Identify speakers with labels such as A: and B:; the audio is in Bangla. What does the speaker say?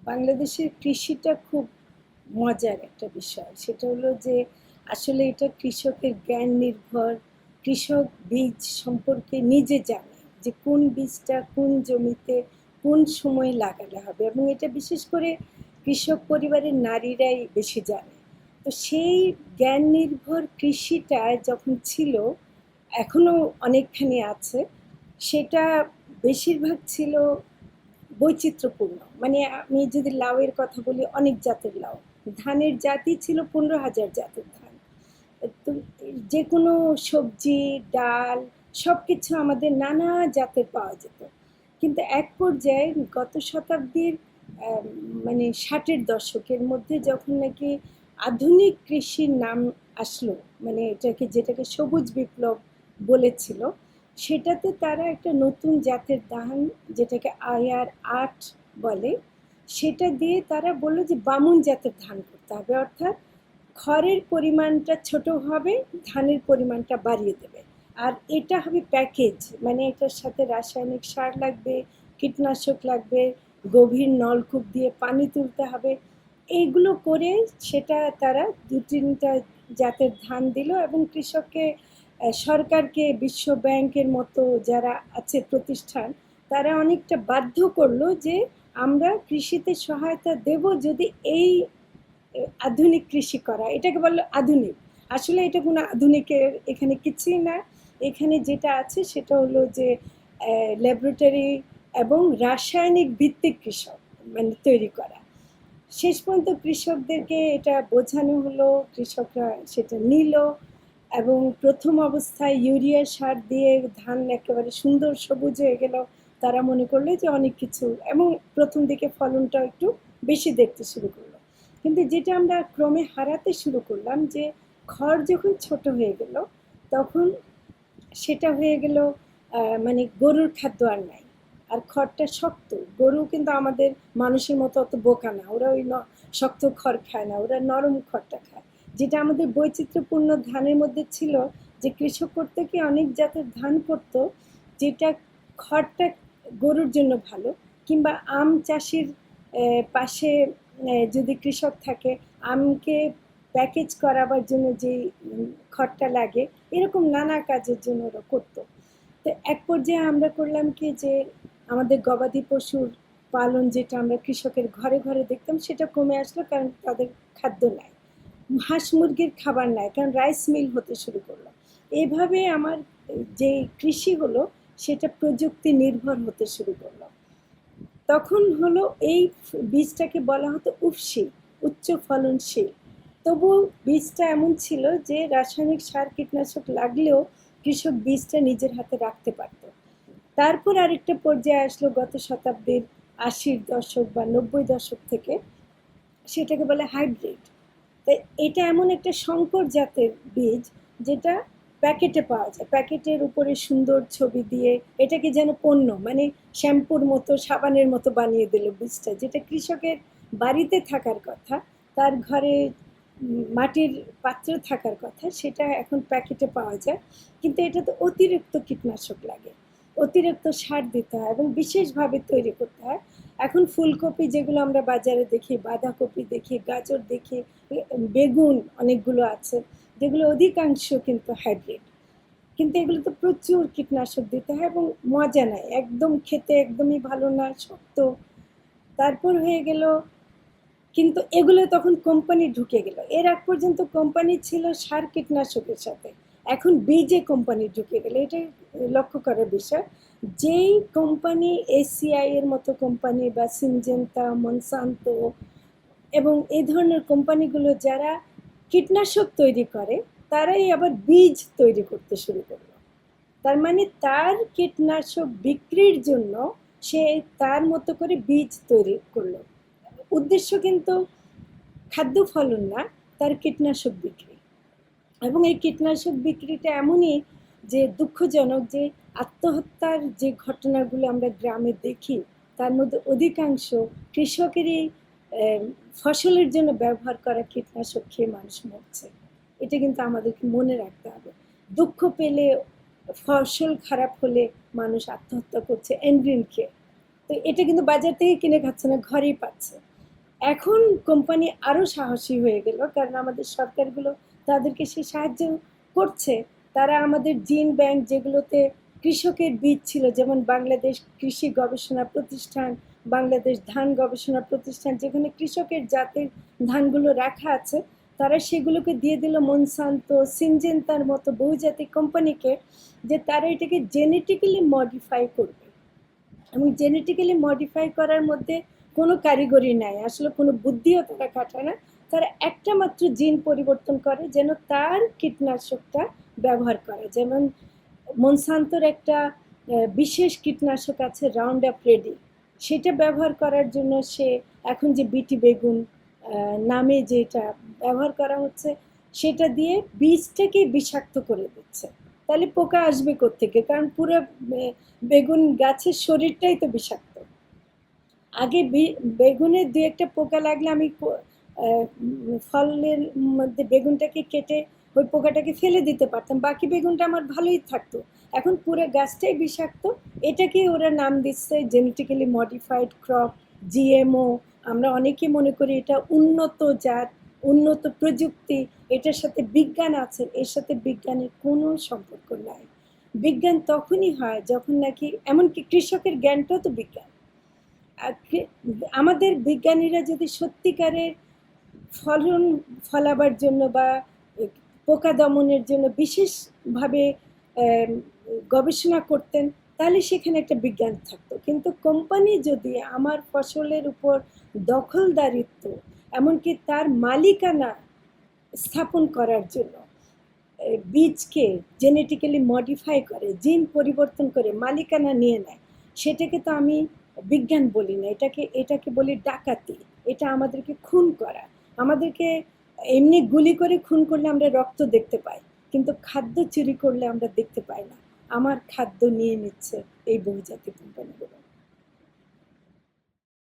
A: বাংলাদেশের কৃষিটা খুব মজার একটা বিষয়। সেটা হলো যে আসলে এটা কৃষকের জ্ঞান নির্ভর। কৃষক বীজ সম্পর্কে নিজে জানে যে কোন বীজটা কোন জমিতে কোন সময়ে লাগালে হবে, এবং এটা বিশেষ করে কৃষক পরিবারের নারীরাই বেশি জানে। তো সেই জ্ঞান নির্ভর কৃষিটা যখন ছিল, এখনো অনেকখানি আছে। সেটা বেশিরভাগ ছিল বৈচিত্র্যপূর্ণ। মানে আমি যদি লাউয়ের কথা বলি, অনেক জাতের লাউ। ধানের জাতই ছিল 15,000 জাতের ধান। তো যে কোনো সবজি, ডাল সবকিছু আমাদের নানা জাতের পাওয়া যেত। কিন্তু এক পর্যায়ে গত শতাব্দীর আম মানে 60-এর দশকের মধ্যে যখন নাকি আধুনিক কৃষির নাম আসলো, মানে যেটাকে সবুজ বিপ্লব বলেছিল, সেটাতে তারা একটা নতুন জাতের ধান, যেটাকে IR-8 বলে, সেটা দিয়ে তারা বলল যে বামুন জাতের ধান করতে হবে। অর্থাৎ খড়ের পরিমাণটা ছোট হবে, ধানের পরিমাণটা বাড়িয়ে দেবে। আর এটা হবে প্যাকেজ, মানে এটার সাথে রাসায়নিক সার লাগবে, কীটনাশক লাগবে, গভীর নলকূপ দিয়ে পানি তুলতে হবে। এইগুলো করে সেটা তারা 2-3টা জাতের ধান দিল, এবং কৃষককে, সরকারকে, বিশ্ব ব্যাংকের মতো যারা আছে প্রতিষ্ঠান, তারা অনেকটা বাধ্য করলো যে আমরা কৃষিতে সহায়তা দেব যদি এই আধুনিক কৃষি করা। এটাকে বললো আধুনিক। আসলে এটা কোনো আধুনিকের এখানে কিছুই না। এখানে যেটা আছে সেটা হলো যে ল্যাবরেটরি এবং রাসায়নিক ভিত্তিক কৃষক মানে তৈরি করা। শেষ পর্যন্ত কৃষকদেরকে এটা বোঝানো হলো, কৃষকরা সেটা নিল, এবং প্রথম অবস্থায় ইউরিয়া সার দিয়ে ধান একেবারে সুন্দর সবুজ হয়ে গেল। তারা মনে করলো যে অনেক কিছু, এবং প্রথম দিকে ফলনটা একটু বেশি দেখতে শুরু করলো। কিন্তু যেটা আমরা ক্রমে হারাতে শুরু করলাম, যে খড় যখন ছোট হয়ে গেল, তখন সেটা হয়ে গেল মানে গরুর খাদ্য আর নাই। আর খড়টা শক্ত। গরু কিন্তু আমাদের মানুষের মতো অত বোকা না, ওরা ওই শক্ত খড় খায় না, ওরা নরম খড়টা খায়। যেটা আমাদের বৈচিত্র্যপূর্ণ ধানের মধ্যে ছিল, যে কৃষক করতে কি অনেক জাতের ধান করতো, যেটা খড়টা গরুর জন্য ভালো। কিংবা আম চাষির পাশে যদি কৃষক থাকে, আমকে প্যাকেজ করাবার জন্য যে খড়টা লাগে, এরকম নানা কাজের জন্য ওরা করতো। তো এক পর্যায়ে আমরা করলাম কি, যে আমাদের গবাদি পশুর পালন, যেটা আমরা কৃষকের ঘরে ঘরে দেখতাম, সেটা কমে আসলো, কারণ তাদের খাদ্য নাই। হাঁস মুরগির খাবার নাই, কারণ রাইস মিল হতে শুরু করলো। এইভাবে আমার যে কৃষি হলো, সেটা প্রযুক্তি নির্ভর হতে শুরু করলো। তখন হলো এই বীজটাকে বলা হতো উফশী, উচ্চ ফলনশীল। তবুও বীজটা এমন ছিল যে রাসায়নিক সার কীটনাশক লাগলেও কৃষক বীজটা নিজের হাতে রাখতে পারত। তারপর আরেকটা পর্যায়ে আসলো গত শতাব্দীর 80-র দশক বা 90 দশক থেকে, সেটাকে বলে হাইব্রিড। তাই এটা এমন একটা সংকর জাতের বীজ, যেটা প্যাকেটে পাওয়া যায়। প্যাকেটের উপরে সুন্দর ছবি দিয়ে এটাকে যেন পণ্য, মানে শ্যাম্পুর মতো, সাবানের মতো বানিয়ে দিল বীজটা। যেটা কৃষকের বাড়িতে থাকার কথা, তার ঘরে মাটির পাত্র থাকার কথা, সেটা এখন প্যাকেটে পাওয়া যায়। কিন্তু এটাতে অতিরিক্ত কীটনাশক লাগে, অতিরিক্ত সার দিতে হয়, এবং বিশেষভাবে তৈরি করতে হয়। এখন ফুলকপি যেগুলো আমরা বাজারে দেখি, বাঁধাকপি দেখি, গাজর দেখি, বেগুন অনেকগুলো আছে, যেগুলো অধিকাংশ কিন্তু হাইব্রিড। কিন্তু এগুলো তো প্রচুর কীটনাশক দিতে হয়, এবং মজা নাই, একদম খেতে একদমই ভালো না, শক্ত। তারপর হয়ে গেল, কিন্তু এগুলো তখন কোম্পানি ঢুকে গেল। এর আগ পর্যন্ত কোম্পানি ছিল সার কীটনাশকের সাথে, এখন বীজে কোম্পানি ঢুকে গেল। এটা লক্ষ্য করার বিষয়। যেই কোম্পানি, ACI এর মতো কোম্পানি বা সিনজেন্টা, মনসান্তো এবং এই ধরনের কোম্পানিগুলো যারা কীটনাশক তৈরি করে, তারাই আবার বীজ তৈরি করতে শুরু করলো। তার মানে তার কীটনাশক বিক্রির জন্য সে তার মতো করে বীজ তৈরি করলো। উদ্দেশ্য কিন্তু খাদ্য ফলন না, তার কীটনাশক বিক্রি। এবং এই কীটনাশক বিক্রিটা এমনই যে দুঃখজনক, যে আত্মহত্যার যে ঘটনাগুলো আমরা গ্রামে দেখি, তার মধ্যে অধিকাংশ কৃষকেরই ফসলের জন্য ব্যবহার করা কীটনাশক খেয়ে মানুষ মরছে। এটা কিন্তু আমাদেরকে মনে রাখতে হবে। দুঃখ পেলে, ফসল খারাপ হলে মানুষ আত্মহত্যা করছে এনগ্রিন খেয়ে। তো এটা কিন্তু বাজার থেকে কিনে খাচ্ছে না, ঘরেই পাচ্ছে। এখন কোম্পানি আরও সাহসী হয়ে গেল, কারণ আমাদের সরকারগুলো তাদেরকে সে সাহায্য করছে। তারা আমাদের জিন ব্যাংক, যেগুলোতে কৃষকের বীজ ছিল, যেমন বাংলাদেশ কৃষি গবেষণা প্রতিষ্ঠান, বাংলাদেশ ধান গবেষণা প্রতিষ্ঠান, যেখানে কৃষকের জাতের ধানগুলো রাখা আছে, তারা সেগুলোকে দিয়ে দিল মনসান্তো, সিনজেন্তার মতো বহুজাতিক কোম্পানিকে, যে তারা এটাকে জেনেটিক্যালি মডিফাই করবে। এবং জেনেটিক্যালি মডিফাই করার মধ্যে কোনো কারিগরি নাই, আসলে কোনো বুদ্ধিও তারা খাটায় না। তারা একটা মাত্র জিন পরিবর্তন করে যেন তার কীটনাশকটা ব্যবহার করে। যেমন মনসান্তোর একটা বিশেষ কীটনাশক আছে রাউন্ড আপ রেডি, সেটা ব্যবহার করার জন্য সে এখন যে বিটি বেগুন নামে যেটা ব্যবহার করা হচ্ছে, সেটা দিয়ে বীজটাকে বিষাক্ত করে দিচ্ছে। তাহলে পোকা আসবে কোত্থেকে? কারণ পুরো বেগুন গাছের শরীরটাই তো বিষাক্ত। আগে বেগুনের দু একটা পোকা লাগলে আমি ফলের মধ্যে বেগুনটাকে কেটে ওই পোকাটাকে ফেলে দিতে পারতাম, বাকি বেগুনটা আমার ভালোই থাকতো। এখন পুরো গাছটাই বিষাক্ত। এটাকে ওরা নাম দিচ্ছে জেনেটিক্যালি মডিফাইড ক্রপ, জিএমও। আমরা অনেকে মনে করি এটা উন্নত জাত, উন্নত প্রযুক্তি, এটার সাথে বিজ্ঞান আছে। এর সাথে বিজ্ঞানের কোনো সম্পর্ক নাই। বিজ্ঞান তখনই হয় যখন নাকি, এমনকি কৃষকের জ্ঞানটাও তো বিজ্ঞান। আমাদের বিজ্ঞানীরা যদি সত্যিকারের ফলন ফলাবার জন্য বা পোকা দমনের জন্য বিশেষভাবে গবেষণা করতেন, তাহলে সেখানে একটা বিজ্ঞান থাকতো। কিন্তু কোম্পানি যদি আমার ফসলের উপর দখলদারিত্ব, এমনকি তার মালিকানা স্থাপন করার জন্য বীজকে জেনেটিক্যালি মডিফাই করে, জিন পরিবর্তন করে মালিকানা নিয়ে নেয়, সেটাকে তো আমি বিজ্ঞান বলি না, এটাকে বলি ডাকাতি। এটা আমাদেরকে খুন করা। আমাদেরকে এমনি গুলি করে খুন করলে আমরা রক্ত দেখতে পাই, কিন্তু খাদ্য চুরি করলে আমরা দেখতে পাই না। আমার খাদ্য নিয়ে নিচ্ছে এই বহুজাতিক কোম্পানি।